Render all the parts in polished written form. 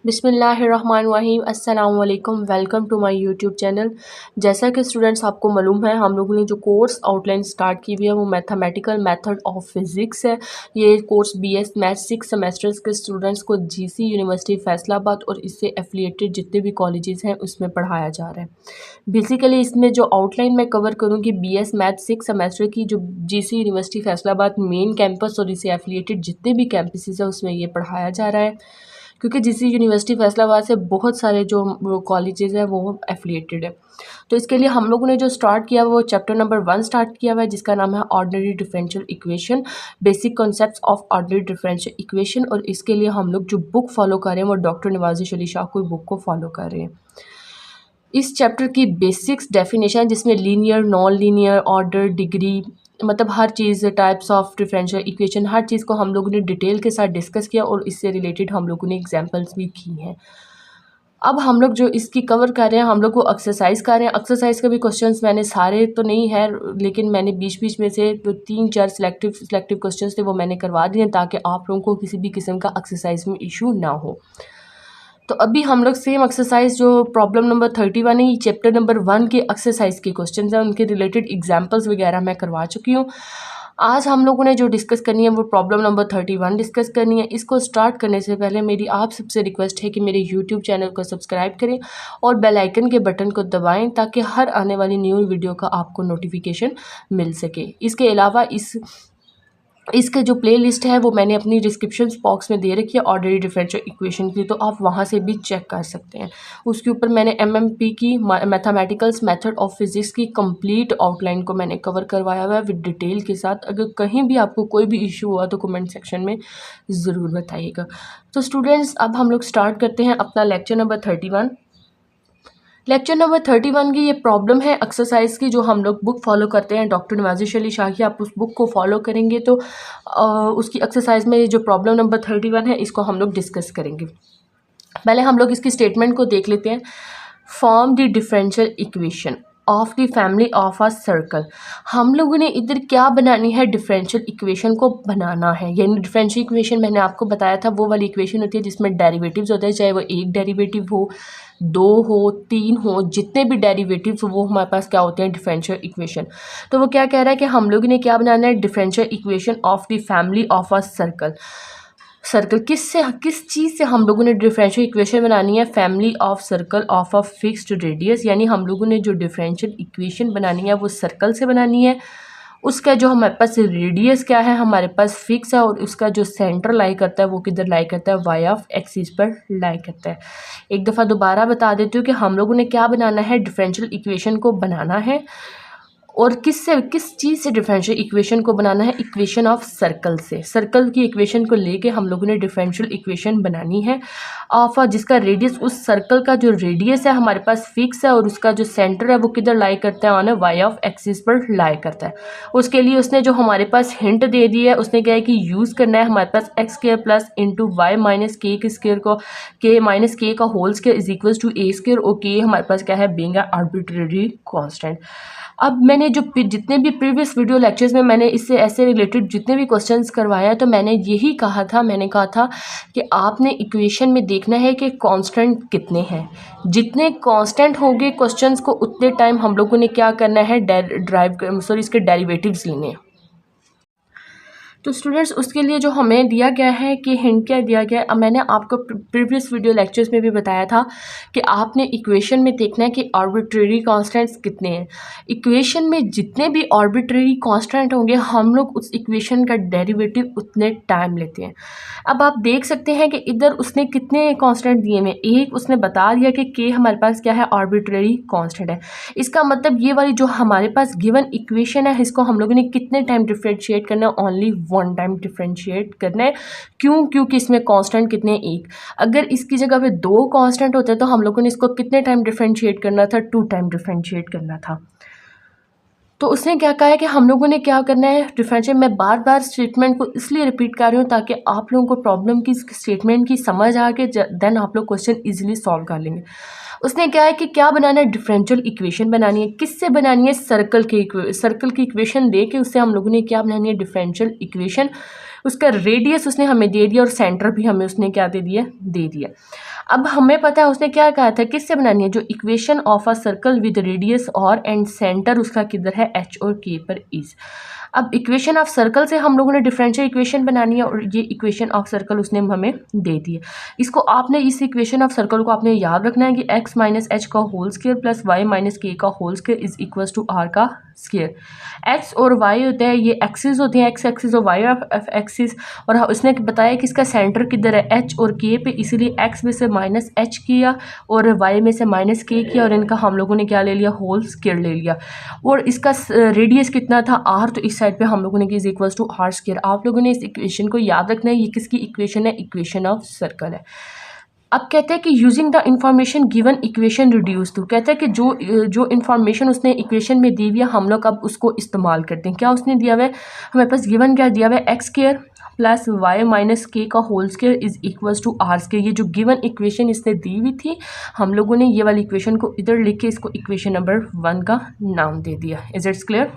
बिस्मिल्लाहिर्रहमानिर्रहीम अस्सलाम वालेकुम। Welcome to my YouTube channel. जैसा कि स्टूडेंट्स आपको मालूम है, हम लोगों ने जो कोर्स आउटलाइन स्टार्ट की हुई है वो मैथमेटिकल मेथड ऑफ फिज़िक्स है। ये कोर्स बीएस मैथ 6 सेमेस्टर्स के स्टूडेंट्स को जीसी यूनिवर्सिटी फैसलाबाद और इससे एफिलिएटेड जितने भी कॉलेजेस हैं उसमें पढ़ाया जा रहा है। बेसिकली इसमें जो आउटलाइन मैं कवर करूँगी बीएस मैथ 6 सेमेस्टर की, जो GC university Faisalabad main campus और इससे एफिलिएटेड जितने भी कैंपसेस हैं उसमें ये पढ़ाया जा रहा है, क्योंकि जीसी यूनिवर्सिटी फैसलाबाद से बहुत सारे जो कॉलेजेस हैं वो एफिलिएटेड है। तो इसके लिए हम लोगों ने जो स्टार्ट किया वो चैप्टर नंबर 1 स्टार्ट किया हुआ है, जिसका नाम है ordinary differential equation, basic concepts of ordinary differential equation. और इसके लिए हम लोग जो बुक फॉलो कर रहे हैं वो डॉक्टर नवाज़िश अली शाह की बुक को फॉलो कर रहे हैं। इस चैप्टर की बेसिक्स डेफिनेशन, जिसमें linear, non linear, order, degree, मतलब हर चीज़, टाइप्स ऑफ डिफरेंशियल इक्वेशन, हर चीज़ को हम लोगों ने डिटेल के साथ डिस्कस किया और इससे रिलेटेड हम लोगों ने एग्जांपल्स भी की हैं। अब हम लोग जो इसकी कवर कर रहे हैं, हम लोग को एक्सरसाइज कर रहे हैं। एक्सरसाइज के भी क्वेश्चंस मैंने सारे तो नहीं है, लेकिन मैंने बीच बीच में से जो 3-4 सिलेक्टिव क्वेश्चंस थे वो मैंने करवा दिए, ताकि आप लोगों को किसी भी किस्म का एक्सरसाइज में इशू ना हो। तो अभी हम लोग सेम एक्सरसाइज जो प्रॉब्लम नंबर 31 है, ये चैप्टर नंबर 1 के एक्सरसाइज के क्वेश्चंस हैं, उनके रिलेटेड एग्जांपल्स वगैरह मैं करवा चुकी हूँ। आज हम लोगों ने जो डिस्कस करनी है वो प्रॉब्लम नंबर 31 डिस्कस करनी है। इसको स्टार्ट करने से पहले मेरी आप सबसे रिक्वेस्ट है कि मेरे यूट्यूब चैनल को सब्सक्राइब करें और बेल आइकन के बटन को दबाएं, ताकि हर आने वाली न्यू वीडियो का आपको नोटिफिकेशन मिल सके। इसके अलावा इसके जो प्लेलिस्ट है वो मैंने अपनी डिस्क्रिप्शन बॉक्स में दे रखी है ऑर्डिनरी डिफरेंशियल इक्वेशन की, तो आप वहाँ से भी चेक कर सकते हैं। उसके ऊपर मैंने एमएमपी की, मैथमेटिकल्स मेथड ऑफ फिजिक्स की कंप्लीट आउटलाइन को मैंने कवर करवाया हुआ है विद डिटेल के साथ। अगर कहीं भी आपको कोई भी इशू हुआ तो कमेंट सेक्शन में ज़रूर बताइएगा। तो स्टूडेंट्स, अब हम लोग स्टार्ट करते हैं अपना लेक्चर नंबर 31। लेक्चर नंबर 31 की ये प्रॉब्लम है एक्सरसाइज की, जो हम लोग बुक फॉलो करते हैं डॉक्टर नवाज़िश अली शाह की। आप उस बुक को फॉलो करेंगे तो उसकी एक्सरसाइज में जो प्रॉब्लम नंबर 31 है इसको हम लोग डिस्कस करेंगे। पहले हम लोग इसकी स्टेटमेंट को देख लेते हैं। Form the differential equation of the family of a circle. हम लोगों ने इधर क्या बनानी है, डिफरेंशियल इक्वेशन को बनाना है। यानी डिफरेंशियल इक्वेशन मैंने आपको बताया था वो वाली इक्वेशन होती है जिसमें डेरिवेटिव्स होते हैं, चाहे वो एक डेरिवेटिव हो, 2 हो, 3 हो, जितने भी डेरिवेटिव्स वो हमारे पास क्या होते हैं, डिफरेंशियल इक्वेशन। तो वो क्या कह रहा है कि हम लोगों ने क्या बनाना है, differential equation of the family of a circle. Circle किस चीज़ से हम लोगों ने डिफरेंशियल इक्वेशन बनानी है, family of circle of a fixed radius. यानी हम लोगों ने जो डिफरेंशियल इक्वेशन बनानी है वो सर्कल से बनानी है। उसका जो हमारे पास रेडियस क्या है, हमारे पास फिक्स है, और उसका जो सेंटर लाई करता है वो किधर लाई करता है, वाई ऑफ एक्सिस पर लाई करता है। एक दफ़ा दोबारा बता देती हूँ कि हम लोगों ने क्या बनाना है, डिफरेंशियल इक्वेशन को बनाना है। और किस चीज़ से डिफरेंशियल इक्वेशन को बनाना है, इक्वेशन ऑफ सर्कल से। सर्कल की इक्वेशन को लेके हम लोगों ने डिफरेंशियल इक्वेशन बनानी है ऑफ जिसका रेडियस, उस सर्कल का जो रेडियस है हमारे पास फिक्स है, और उसका जो सेंटर है वो किधर लाई करता है, ऑन वाई ऑफ एक्सिस पर लाई करता है। उसके लिए उसने जो हमारे पास हिंट दे दी है, उसने क्या है कि यूज़ करना है हमारे पास X square plus into Y minus K K square को, के माइनस के का whole square is equal to A square, और के हमारे पास क्या है, बीइंग आर्बिट्रेरी कांस्टेंट। अब मैंने जो जितने भी प्रीवियस वीडियो लेक्चर्स में मैंने इससे ऐसे रिलेटेड जितने भी क्वेश्चंस करवाया, तो मैंने यही कहा था, मैंने कहा था कि आपने इक्वेशन में देखना है कि कांस्टेंट कितने हैं। जितने कांस्टेंट होंगे क्वेश्चंस को, उतने टाइम हम लोगों ने क्या करना है, इसके डेरिवेटिव्स लेने हैं। तो स्टूडेंट्स, उसके लिए जो हमें दिया गया है कि हिंट क्या दिया गया है, अब मैंने आपको प्रीवियस वीडियो लेक्चर्स में भी बताया था कि आपने इक्वेशन में देखना है कि आर्बिट्रेरी कांस्टेंट्स कितने हैं। इक्वेशन में जितने भी आर्बिट्रेरी कांस्टेंट होंगे, हम लोग उस इक्वेशन का डेरिवेटिव उतने टाइम लेते हैं। अब आप देख सकते हैं कि इधर उसने कितने कांस्टेंट दिए हुए, एक उसने बता दिया कि के हमारे पास क्या है, आर्बिट्रेरी कांस्टेंट है। इसका मतलब ये वाली जो हमारे पास गिवन इक्वेशन है, इसको हम लोगों ने कितने टाइम डिफरेंशिएट करना है, ओनली 1 टाइम डिफरेंशिएट करना है। क्यों? क्योंकि इसमें कांस्टेंट कितने, एक। अगर इसकी जगह पे 2 कांस्टेंट होते तो हम लोगों ने इसको कितने टाइम डिफरेंशिएट करना था, 2 टाइम डिफरेंशिएट करना था। तो उसने क्या कहा है कि हम लोगों ने क्या करना है, डिफरेंशिएट। मैं बार बार स्टेटमेंट को इसलिए रिपीट कर रही हूँ ताकि आप लोगों को प्रॉब्लम की स्टेटमेंट की समझ आ के देन आप लोग क्वेश्चन इजीली सॉल्व कर लेंगे। उसने क्या है कि क्या बनाना है, डिफरेंशियल इक्वेशन बनानी है। किससे बनानी है, सर्कल की इक्वेशन दे के उससे हम लोगों ने क्या बनानी है, डिफरेंशियल इक्वेशन। उसका रेडियस उसने हमें दे दिया और सेंटर भी हमें उसने क्या दे दिया, अब हमें पता है उसने क्या कहा था, किससे बनानी है, जो equation of a circle with radius और एंड सेंटर उसका किधर है, एच और के पर इज। अब इक्वेशन ऑफ सर्कल से हम लोगों ने डिफरेंशियल इक्वेशन बनानी है और ये इक्वेशन ऑफ सर्कल उसने हमें दे दी है। इसको आपने इस इक्वेशन ऑफ सर्कल को आपने याद रखना है कि x माइनस एच का whole square plus y minus के का whole square is equal to r का स्क्वायर। x और y होते हैं, ये एक्सिस होते हैं, x एक्सिस और y एक्सिस, और उसने बताया कि इसका सेंटर किधर है, h और k पे, इसीलिए x में से माइनस h किया और y में से माइनस k किया और इनका हम लोगों ने क्या ले लिया, होल स्क्वायर ले लिया। और इसका रेडियस कितना था, r, तो इस साइड पे हम लोगों ने is equal to r square. आप लोगों ने इस इक्वेशन को याद रखना है, ये किसकी इक्वेशन है, इक्वेशन ऑफ सर्कल है। अब कहते हैं कि using the information given equation reduce to, कहते हैं कि जो इन्फॉर्मेशन उसने इक्वेशन में दी हुई है हम लोग अब उसको इस्तेमाल करते हैं। क्या उसने दिया हुआ है, हमारे पास गिवन क्या दिया हुआ है, X square plus Y minus के का whole square is equal to are square. ये जो गिवन इक्वेशन इसने दी हुई थी हम लोगों ने ये वाली इक्वेशन को इधर लिख के इसको इक्वेशन नंबर 1 का नाम दे दिया। Is it's clear.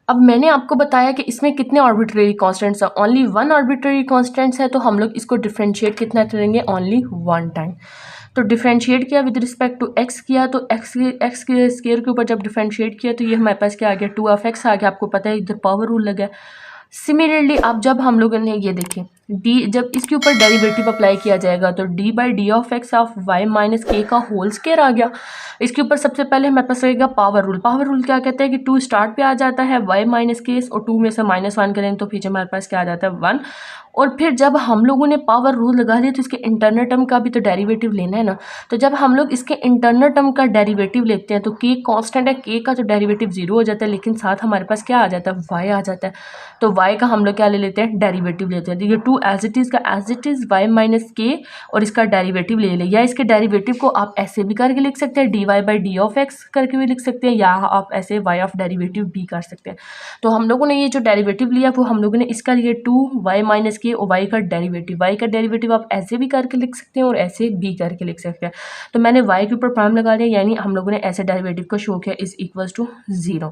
अब मैंने आपको बताया कि इसमें कितने आर्बिट्रेरी कांस्टेंट्स हैं, ओनली 1 आर्बिट्रेरी कांस्टेंट्स है, तो हम लोग इसको डिफरेंशिएट कितना करेंगे, ओनली 1 टाइम। तो डिफरेंशिएट किया विद रिस्पेक्ट टू एक्स किया, तो एक्स के स्क्वायर के ऊपर जब डिफरेंशिएट किया तो ये हमारे पास क्या आ गया, 2 आ गया। आपको पता है इधर पावर रूल लगा है। सिमिलरली अब जब हम लोगों ने ये देखें डी, जब इसके ऊपर डेरिवेटिव अप्लाई किया जाएगा तो D by D of X of Y minus के का होल स्क्वायर आ गया। इसके ऊपर सबसे पहले हमारे पास रहेगा पावर रूल। पावर रूल क्या कहते हैं कि 2 स्टार्ट पे आ जाता है, वाई माइनस के और 2 में से -1 करें तो पीछे हमारे पास क्या आ जाता है, 1। और फिर जब हम लोगों ने पावर रूल लगा दिया तो इसके इंटरनल टर्म का भी तो डेरिवेटिव लेना है ना। तो जब हम लोग इसके इंटरनल टर्म का डेरिवेटिव लेते हैं तो के कांस्टेंट है, के का तो डेरिवेटिव 0 हो जाता है, लेकिन साथ हमारे पास क्या आ जाता है, वाई आ जाता है। तो वाई का हम लोग क्या ले लेते हैं, डेरिवेटिव लेते हैं। तो ये 2 एज इट इज़ का as it is Y minus K और इसका डेरिवेटिव ले लिया। इसके डेरिवेटिव को आप ऐसे भी करके लिख सकते हैं, D Y by D of X करके भी लिख सकते हैं, या आप ऐसे वाई ऑफ डेरिवेटिव भी कर सकते हैं। तो हम लोगों ने ये जो डेरिवेटिव लिया वो हम लोगों ने इसका लिए 2 वाई माइनस के और वाई का डेरिवेटिव आप ऐसे भी करके लिख सकते हैं और ऐसे भी करके लिख सकते हैं। तो मैंने वाई के ऊपर प्राइम लगा दिया, यानी हम लोगों ने ऐसे डेरिवेटिव को शो किया इज इक्वल टू 0।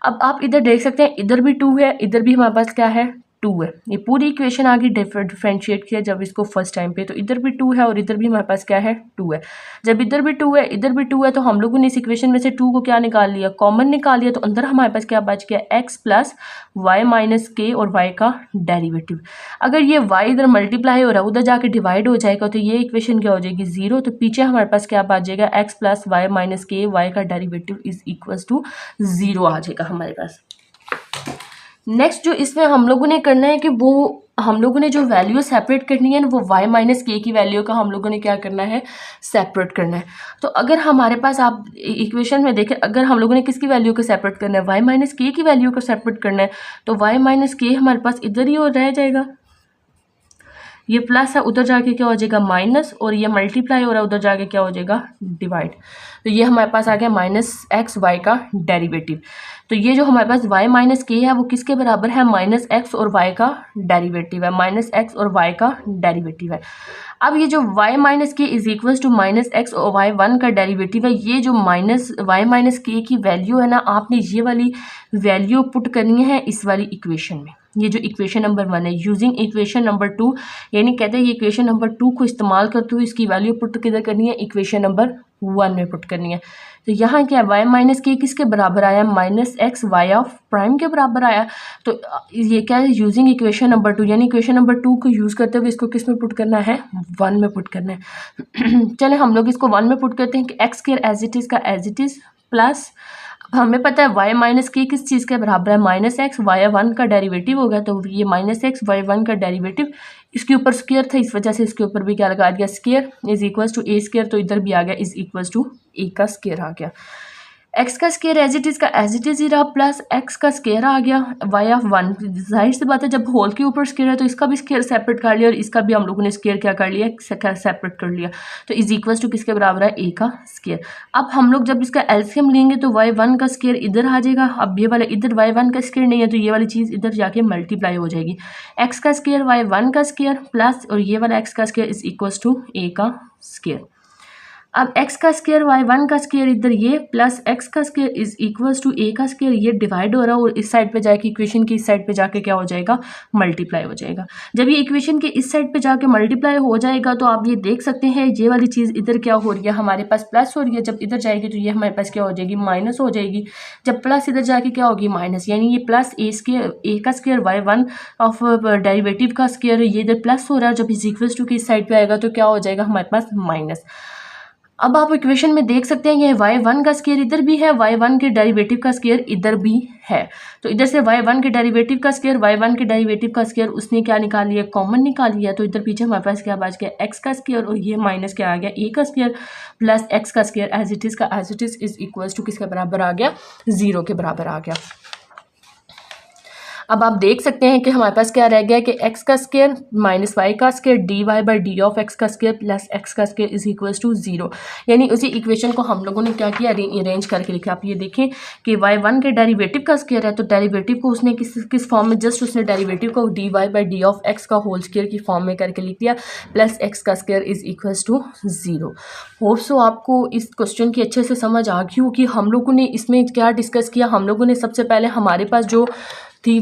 अब आप इधर देख सकते हैं इधर भी 2 है, इधर भी हमारे पास क्या है, 2 है। ये पूरी इक्वेशन आगे डिफरेंशिएट किया जब इसको फर्स्ट टाइम पे, तो इधर भी 2 है और इधर भी हमारे पास क्या है, 2 है। जब इधर भी 2 है इधर भी 2 है तो हम लोगों ने इस इक्वेशन में से 2 को क्या निकाल लिया, कॉमन निकाल लिया। तो अंदर हमारे पास क्या बच गया, x plus Y minus K और y का डेरिवेटिव। अगर ये y इधर मल्टीप्लाई हो रहा है उधर जाके डिवाइड हो जाएगा तो ये इक्वेशन क्या हो जाएगी, 0। तो पीछे हमारे पास क्या बच जाएगा, x प्लस वाई माइनस के y का डेरिवेटिव इज इक्वल टू 0 आ जाएगा हमारे पास। नेक्स्ट जो इसमें हम लोगों ने करना है कि वो हम लोगों ने जो वैल्यू सेपरेट करनी है वो y माइनस के की वैल्यू का हम लोगों ने क्या करना है, सेपरेट करना है। तो अगर हमारे पास आप इक्वेशन में देखें, अगर हम लोगों ने किसकी वैल्यू को सेपरेट करना है, y माइनस के की वैल्यू को सेपरेट करना है, तो y माइनस के हमारे पास इधर ही रह जाएगा, ये प्लस है उधर जाके क्या हो जाएगा माइनस, और ये मल्टीप्लाई हो रहा है उधर जाके क्या हो जाएगा डिवाइड। तो ये हमारे पास आ गया माइनस एक्स वाई का डेरिवेटिव। तो ये जो हमारे पास y माइनस के है वो किसके बराबर है, माइनस एक्स और y का डेरिवेटिव है, माइनस एक्स और y का डेरिवेटिव है। अब ये जो y minus K is equal to minus X और y 1 का डेरिवेटिव है, ये जो माइनस y माइनस के की वैल्यू है ना, आपने ये वाली वैल्यू पुट करनी है इस वाली इक्वेशन में। ये जो इक्वेशन नंबर 1 है, यूजिंग इक्वेशन नंबर 2, यानी कहते हैं ये इक्वेशन नंबर 2 को इस्तेमाल करते हुए इसकी वैल्यू पुट किधर करनी है, इक्वेशन नंबर 1 में पुट करनी है। तो यहाँ क्या है, y माइनस के किसके बराबर आया, minus X Y of prime के बराबर आया। तो ये क्या है, यूजिंग इक्वेशन नंबर 2, यानी इक्वेशन नंबर 2 को यूज़ करते हुए इसको किस में पुट करना है, 1 में पुट करना है। चले हम लोग इसको 1 में पुट करते हैं कि X square as it is का एज इट इज़ प्लस, हमें पता है y माइनस के किस चीज़ के बराबर है, माइनस एक्स वाई 1 का डेरिवेटिव होगा। तो ये माइनस एक्स वाई 1 का डेरिवेटिव इसके ऊपर स्क्वायर था, इस वजह से इसके ऊपर भी क्या लगा दिया, square is equal to A square. तो इधर भी आ गया इज इक्वल टू ए का स्क्वायर आ गया। एक्स का स्क्वायर एज इट इज़ का एज इट इज़ ही रहा, प्लस एक्स का स्क्वायर आ गया वाई ऑफ 1। जाहिर सी बात है जब होल के ऊपर स्क्वायर है तो इसका भी स्क्वायर सेपरेट कर लिया और इसका भी हम लोगों ने स्क्वायर क्या कर लिया, सेपरेट कर लिया। तो इज इक्वल टू किसके बराबर है, ए का स्क्वायर। अब हम लोग जब इसका एलसीएम लेंगे तो वाई 1 का स्क्वायर इधर आ जाएगा। अब ये वाला इधर वाई 1 का स्क्वायर नहीं है तो ये वाली चीज़ इधर जाके मल्टीप्लाई हो जाएगी, एक्स का स्क्वायर वाई 1 का स्क्वायर प्लस और ये वाला एक्स का square is equal to A का स्क्वायर। अब x का स्क्वायर y1 का स्क्वायर इधर ये प्लस x का square is equals to a का स्क्वायर, ये डिवाइड हो रहा है और इस साइड पे जाके इक्वेशन की इस साइड पे जाके क्या हो जाएगा, मल्टीप्लाई हो जाएगा। जब ये इक्वेशन के इस साइड पे जाके मल्टीप्लाई हो जाएगा तो आप ये देख सकते हैं ये वाली चीज़ इधर क्या हो रही है, हमारे पास प्लस हो रही है, जब इधर जाएगी तो ये हमारे पास क्या हो जाएगी, माइनस हो जाएगी। जब प्लस इधर जाके क्या होगी, माइनस, यानी ये प्लस ए का स्क्वायर y1 ऑफ डेरिवेटिव का स्क्वायर ये इधर प्लस हो रहा है, जब इज इक्वल्स टू के इस साइड पे आएगा तो क्या हो जाएगा हमारे पास माइनस। अब आप इक्वेशन में देख सकते हैं ये y1 का स्क्वायर इधर भी है, y1 के डेरिवेटिव का स्क्वायर इधर भी है, तो इधर से y1 के डेरिवेटिव का स्क्वायर y1 के डेरिवेटिव का स्क्वायर उसने क्या निकाल लिया, कॉमन निकाल लिया, तो इधर पीछे हमारे पास क्या बच गया, x का स्क्वायर और ये माइनस क्या आ गया, a का स्क्वायर प्लस x का स्क्वायर एज इट इज़ का as it is equals to किसके बराबर आ गया, 0 के बराबर आ गया। अब आप देख सकते हैं कि हमारे पास क्या रह गया कि x का स्क्वायर माइनस वाई का square d Y by D of x का स्क्वायर प्लस एक्स का स्क्वायर इज इक्वल्स टू 0, यानी उसी इक्वेशन को हम लोगों ने क्या किया, अरेंज करके लिखा। आप ये देखें कि y1 के डेरिवेटिव का स्क्वायर है तो डेरिवेटिव को उसने किस फॉर्म में, जस्ट उसने डेरिवेटिव को d Y by D of x का होल स्क्वायर की फॉर्म में करके लिख दिया, प्लस एक्स का square is equals to 0। Hope so आपको इस क्वेश्चन की अच्छे से समझ आ गई हो कि हम लोगों ने इसमें क्या डिस्कस किया। हम लोगों ने सबसे पहले हमारे पास जो थी,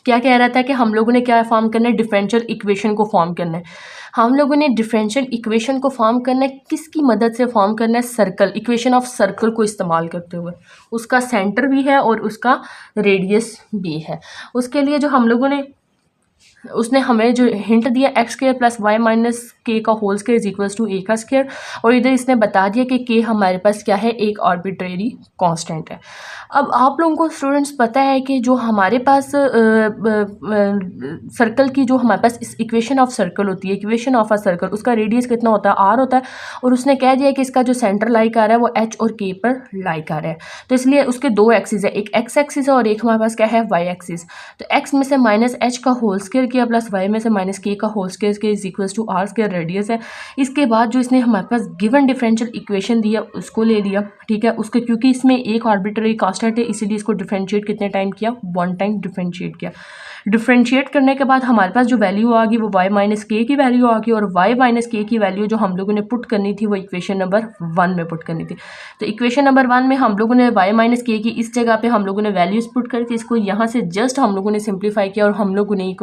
क्या कह रहा था कि हम लोगों ने क्या फॉर्म करना है, डिफरेंशियल इक्वेशन को फॉर्म करना है। हम लोगों ने डिफरेंशियल इक्वेशन को फॉर्म करना है, किसकी मदद से फॉर्म करना है, सर्कल, इक्वेशन ऑफ सर्कल को इस्तेमाल करते हुए। उसका सेंटर भी है और उसका रेडियस भी है। उसके लिए जो हम लोगों ने, उसने हमें जो हिंट दिया X square plus Y minus के का whole square is equals to A का स्क्वायर, और इधर इसने बता दिया कि के हमारे पास क्या है, एक आर्बिट्रेरी कांस्टेंट है। अब आप लोगों को स्टूडेंट्स पता है कि जो हमारे पास सर्कल की जो हमारे पास इस इक्वेशन ऑफ सर्कल होती है, इक्वेशन ऑफ अ सर्कल, उसका रेडियस कितना होता है, आर होता है, और उसने कह दिया कि इसका जो सेंटर लाई कर रहा है वो एच और के पर लाई कर रहा है। तो इसलिए उसके दो एक्सिस है, एक एक्स एक्सिस है और एक हमारे पास क्या है, वाई एक्सिस। तो एक्स में से माइनस एच का होल स्क्वायर किया प्लस वाई में से माइनस के का होल स्क्वायर के is equals to are square radius है। इसके बाद जो इसने हमारे पास गिवन डिफरेंशियल इक्वेशन दिया उसको ले लिया, ठीक है, उसके क्योंकि इसमें एक आर्बिट्रेरी कांस्टेंट है इसीलिए इसको डिफरेंशिएट कितने टाइम किया, 1 टाइम डिफरेंशिएट किया। डिफरेंशिएट करने के बाद हमारे पास जो वैल्यू आ गई वो y माइनस के की वैल्यू आ गई, और y माइनस के की वैल्यू जो हम लोगों ने पुट करनी थी वो इक्वेशन नंबर 1 में पुट करनी थी। तो इक्वेशन नंबर 1 में हम लोगों ने y माइनस के की इस जगह पे हम लोगों ने वैल्यूज पुट करी थी, इसको यहाँ से जस्ट हम लोगों ने सिंप्लीफाई किया और हम लोगों ने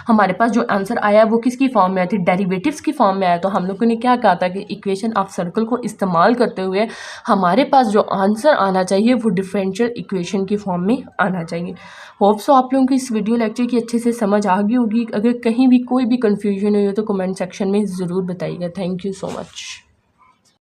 हमारे पास जो आंसर आया वो किसकी फॉर्म में आया थी, डेरिवेटिव्स की फॉर्म में आया। तो हम लोगों ने क्या कहा था कि इक्वेशन ऑफ सर्कल को इस्तेमाल करते हुए हमारे पास जो आंसर आना चाहिए वो डिफरेंशियल इक्वेशन की फॉर्म में आना चाहिए। होप सो आप लोगों को इस वीडियो लेक्चर की अच्छे से समझ आ गई होगी। अगर कहीं भी कोई भी कन्फ्यूजन हुई हो तो कमेंट सेक्शन में ज़रूर बताइएगा। Thank you so much.